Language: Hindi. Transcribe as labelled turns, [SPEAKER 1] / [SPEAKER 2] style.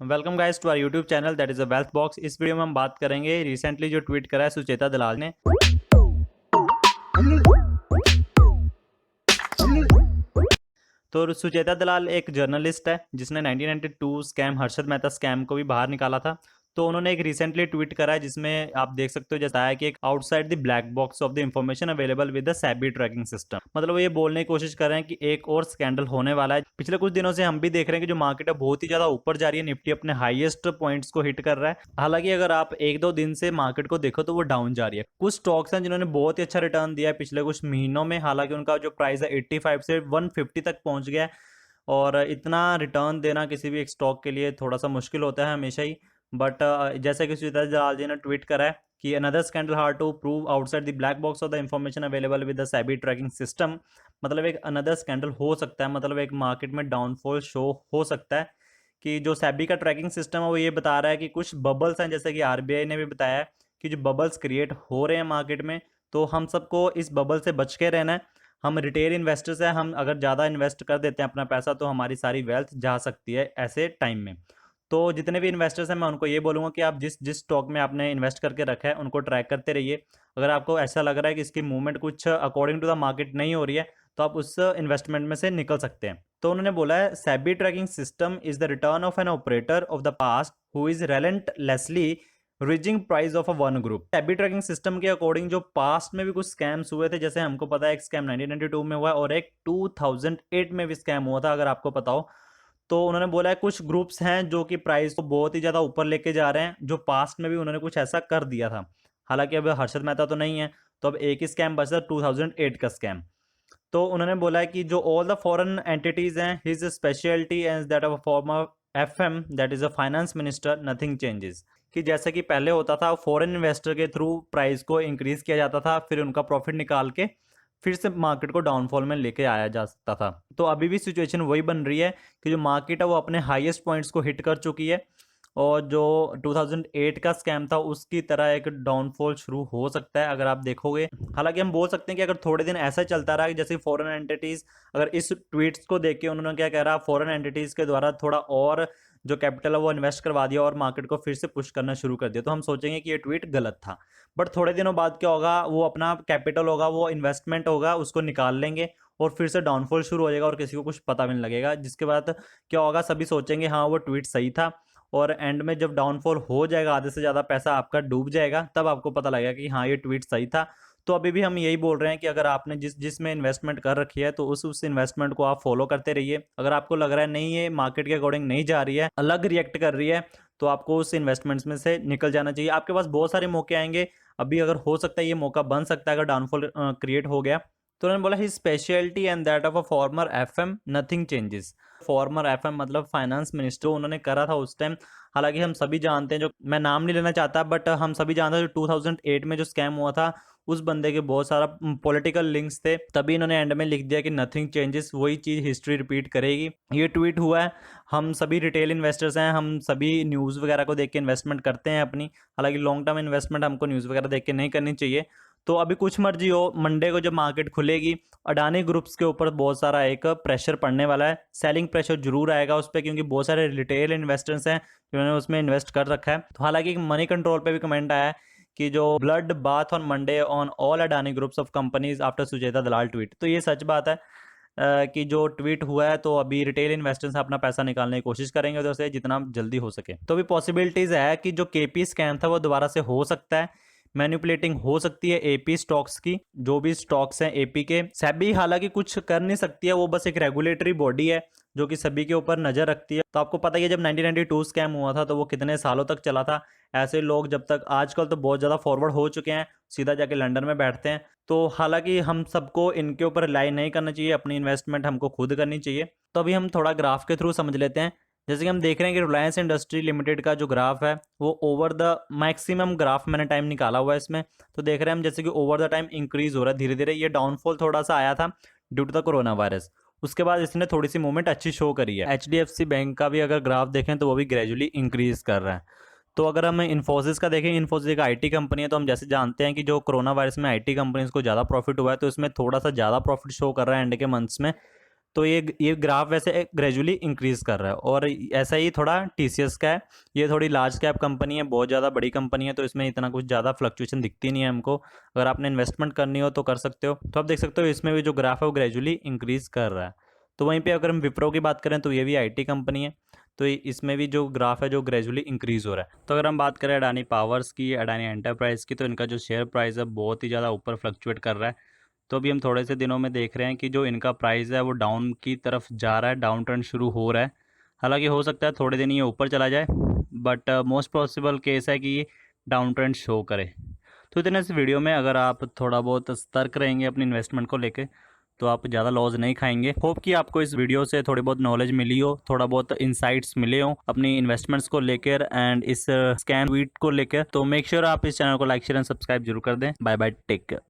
[SPEAKER 1] Welcome guys to our YouTube channel that is a wealth box. इस वीडियो में हम बात करेंगे रिसेंटली जो ट्वीट करा है सुचेता दलाल ने। तो सुचेता दलाल एक जर्नलिस्ट है जिसने 1992 स्कैम हर्षद मेहता स्कैम को भी बाहर निकाला था। तो उन्होंने एक रिसेंटली ट्वीट करा है जिसमें आप देख सकते हो जैसा है कि एक outside the black box of the information available with the SEBI tracking system. मतलब वो ये बोलने की कोशिश कर रहे हैं कि एक और स्कैंडल होने वाला है। पिछले कुछ दिनों से हम भी देख रहे हैं कि जो मार्केट है बहुत ही ज्यादा ऊपर जा रही है, निफ्टी अपने हाईएस्ट पॉइंट्स को हिट कर रहा है। हालांकि अगर आप एक दो दिन से मार्केट को देखो तो वो डाउन जा रही है। कुछ स्टॉक्स हैं जिन्होंने बहुत ही अच्छा रिटर्न दिया है पिछले कुछ महीनों में, हालांकि उनका जो प्राइस है 85 से 150 तक पहुंच गया है। और इतना रिटर्न देना किसी भी एक स्टॉक के लिए थोड़ा सा मुश्किल होता है हमेशा ही। बट जैसे कि सुचिता दलाल जी ने ट्वीट करा है कि another scandal hard to prove outside the black box of the information available with the SEBI tracking system. मतलब एक अनदर स्कैंडल हो सकता है, मतलब एक मार्केट में डाउनफॉल शो हो सकता है कि जो सेबी का ट्रैकिंग सिस्टम है वो ये बता रहा है कि कुछ बबल्स हैं, जैसे कि आरबीआई ने भी बताया है कि जो बबल्स क्रिएट हो रहे हैं मार्केट में, तो हम सबको इस बबल से बच के रहना है। हम रिटेल इन्वेस्टर्स हैं, हम अगर ज़्यादा इन्वेस्ट कर देते हैं अपना पैसा तो हमारी सारी वेल्थ जा सकती है ऐसे टाइम में। तो जितने भी इन्वेस्टर्स हैं मैं उनको ये बोलूँगा कि आप जिस जिस स्टॉक में आपने इन्वेस्ट करके रखा है उनको ट्रैक करते रहिए। अगर आपको ऐसा लग रहा है कि इसकी मूवमेंट कुछ अकॉर्डिंग टू द मार्केट नहीं हो रही है तो आप उस इन्वेस्टमेंट में से निकल सकते हैं। तो उन्होंने बोला है SEBI tracking system is the return of an operator of the past who is relentlessly raising price of a one group. SEBI tracking system के अकॉर्डिंग जो पास्ट में भी कुछ स्कैम्स हुए थे, जैसे हमको पता है एक स्कैम 1992 में हुआ है और एक 2008 में भी स्कैम हुआ था, अगर आपको पता हो। तो उन्होंने बोला है कुछ ग्रुप्स हैं जो कि प्राइस को बहुत ही ज़्यादा ऊपर लेके जा रहे हैं, जो पास्ट में भी उन्होंने कुछ ऐसा कर दिया था। हालांकि अब हर्षद मेहता तो नहीं है, तो अब एक ही स्कैम बचा 2008 का स्कैम। तो उन्होंने बोला है कि जो ऑल द फॉरेन एंटिटीज हैं his speciality as that of former FM that is a finance minister nothing changes. कि जैसे कि पहले होता था फॉरेन इन्वेस्टर के थ्रू प्राइस को इंक्रीज किया जाता था, फिर उनका प्रॉफिट निकाल के फिर से मार्केट को डाउनफॉल में लेके आया जा सकता था। तो अभी भी सिचुएशन वही बन रही है कि जो मार्केट है वो अपने हाईएस्ट पॉइंट्स को हिट कर चुकी है और जो 2008 का स्कैम था उसकी तरह एक डाउनफॉल शुरू हो सकता है अगर आप देखोगे। हालांकि हम बोल सकते हैं कि अगर थोड़े दिन ऐसा चलता रहा कि जैसे फॉरेन एंटिटीज, अगर इस ट्वीट्स को देख के उन्होंने क्या कह रहा, फॉरेन एंटिटीज के द्वारा थोड़ा और जो कैपिटल है वो इन्वेस्ट करवा दिया और मार्केट को फिर से पुश करना शुरू कर दिया, तो हम सोचेंगे कि ये ट्वीट गलत था। बट थोड़े दिनों बाद क्या होगा, वो अपना कैपिटल होगा, वो इन्वेस्टमेंट होगा, उसको निकाल लेंगे और फिर से डाउनफॉल शुरू हो जाएगा और किसी को कुछ पता भी नहीं लगेगा। जिसके बाद क्या होगा, सभी सोचेंगे हाँ वो ट्वीट सही था, और एंड में जब डाउनफॉल हो जाएगा, आधे से ज़्यादा पैसा आपका डूब जाएगा, तब आपको पता लगेगा कि हाँ ये ट्वीट सही था। तो अभी भी हम यही बोल रहे हैं कि अगर आपने जिसमें इन्वेस्टमेंट कर रखी है तो उस इन्वेस्टमेंट को आप फॉलो करते रहिए। अगर आपको लग रहा है नहीं ये मार्केट के अकॉर्डिंग नहीं जा रही है, अलग रिएक्ट कर रही है, तो आपको उस इन्वेस्टमेंट्स में से निकल जाना चाहिए। आपके पास बहुत सारे मौके आएंगे, अभी अगर हो सकता है ये मौका बन सकता है अगर डाउनफॉल क्रिएट हो गया। तो उन्होंने बोला his speciality and that of a former FM nothing changes. Farmer FM मतलब फाइनेंस मिनिस्टर उन्होंने करा था उस टाइम। हालांकि हम सभी जानते हैं, जो मैं नाम नहीं लेना चाहता, बट हम सभी जानते हैं जो 2008 में जो स्कैम हुआ था उस बंदे के बहुत सारा पॉलिटिकल लिंक्स थे, तभी इन्होंने एंड में लिख दिया कि नथिंग चेंजेस, वही चीज़ हिस्ट्री रिपीट करेगी। ये ट्वीट हुआ है, हम सभी रिटेल इन्वेस्टर्स हैं, हम सभी न्यूज़ वगैरह को देख के इन्वेस्टमेंट करते हैं अपनी। हालांकि लॉन्ग टर्म इन्वेस्टमेंट हमको न्यूज़ वगैरह देख के नहीं करनी चाहिए। तो अभी कुछ मर्जी हो, मंडे को जब मार्केट खुलेगी अडानी ग्रुप्स के ऊपर बहुत सारा एक प्रेशर पड़ने वाला है, सेलिंग प्रेशर जरूर आएगा उस पर, क्योंकि बहुत सारे रिटेल इन्वेस्टर्स हैं जिन्होंने उसमें इन्वेस्ट कर रखा है। तो हालांकि मनी कंट्रोल पे भी कमेंट आया है कि जो blood bath on Monday on all Adani groups of companies after Sucheta Dalal tweet. तो ये सच बात है कि जो ट्वीट हुआ है तो अभी रिटेल इन्वेस्टर्स अपना पैसा निकालने की कोशिश करेंगे उधर से जितना जल्दी हो सके। तो अभी पॉसिबिलिटीज है कि जो केपी स्कैम था वो दोबारा से हो सकता है, मैनिपुलेटिंग हो सकती है एपी स्टॉक्स की, जो भी स्टॉक्स हैं एपी के। सेबी हालांकि कुछ कर नहीं सकती है, वो बस एक रेगुलेटरी बॉडी है जो कि सभी के ऊपर नजर रखती है। तो आपको पता ही है जब 1992 स्कैम हुआ था तो वो कितने सालों तक चला था। ऐसे लोग जब तक, आजकल तो बहुत ज़्यादा फॉरवर्ड हो चुके हैं, सीधा जाके लंदन में बैठते हैं। तो हालांकि हम सबको इनके ऊपर रिलाई नहीं करना चाहिए, अपनी इन्वेस्टमेंट हमको खुद करनी चाहिए। तो अभी हम थोड़ा ग्राफ के थ्रू समझ लेते हैं। जैसे कि हम देख रहे हैं कि रिलायंस इंडस्ट्री लिमिटेड का जो ग्राफ है वो ओवर द मैक्सिमम ग्राफ मैंने टाइम निकाला हुआ है इसमें, तो देख रहे हैं हम जैसे कि ओवर द टाइम इंक्रीज हो रहा है धीरे धीरे। ये डाउनफॉल थोड़ा सा आया था due to the corona virus, उसके बाद इसने थोड़ी सी मूवमेंट अच्छी शो करी है। एचडीएफसी बैंक का भी अगर ग्राफ देखें तो वो भी ग्रेजुअली इंक्रीज कर रहा है। तो अगर हम इन्फोसिस का देखें, इन्फोसिस एक आईटी कंपनी है, तो हम जैसे जानते हैं कि जो कोरोना वायरस में आईटी कंपनीज को ज़्यादा प्रॉफिट हुआ है तो इसमें थोड़ा सा ज़्यादा प्रॉफिट शो कर रहा है एंड के मंथ्स में। तो ये ग्राफ वैसे ग्रेजुअली इंक्रीज कर रहा है। और ऐसा ही थोड़ा टीसीएस का है, ये थोड़ी लार्ज कैप कंपनी है, बहुत ज़्यादा बड़ी कंपनी है, तो इसमें इतना कुछ ज़्यादा फ्लक्चुएशन दिखती नहीं है हमको। अगर आपने इन्वेस्टमेंट करनी हो तो कर सकते हो। तो आप देख सकते हो इसमें भी जो ग्राफ है वो ग्रेजुअली इंक्रीज कर रहा है। तो वहीं पे अगर हम विप्रो की बात करें तो ये भी आईटी कंपनी है, तो इसमें भी जो ग्राफ है जो ग्रेजुअली इंक्रीज हो रहा है। तो अगर हम बात करें अडानी पावर्स की, अडानी एंटरप्राइज की, तो इनका जो शेयर प्राइस है बहुत ही ज़्यादा ऊपर फ्लक्चुएट कर रहा है। तो अभी हम थोड़े से दिनों में देख रहे हैं कि जो इनका प्राइस है वो डाउन की तरफ जा रहा है, डाउन ट्रेंड शुरू हो रहा है। हालांकि हो सकता है थोड़े दिन ये ऊपर चला जाए, बट मोस्ट पॉसिबल केस है कि ये डाउन ट्रेंड शो करे। तो इतने इस वीडियो में अगर आप थोड़ा बहुत सतर्क रहेंगे अपनी इन्वेस्टमेंट को लेके तो आप ज़्यादा लॉस नहीं खाएंगे। होप कि आपको इस वीडियो से थोड़ी बहुत नॉलेज मिली हो, थोड़ा बहुत इंसाइट्स मिले हो अपनी इन्वेस्टमेंट्स को लेकर एंड इस स्कैम ट्वीट को लेकर। तो मेक श्योर आप इस चैनल को लाइक शेयर एंड सब्सक्राइब जरूर कर दें। Bye bye, take care.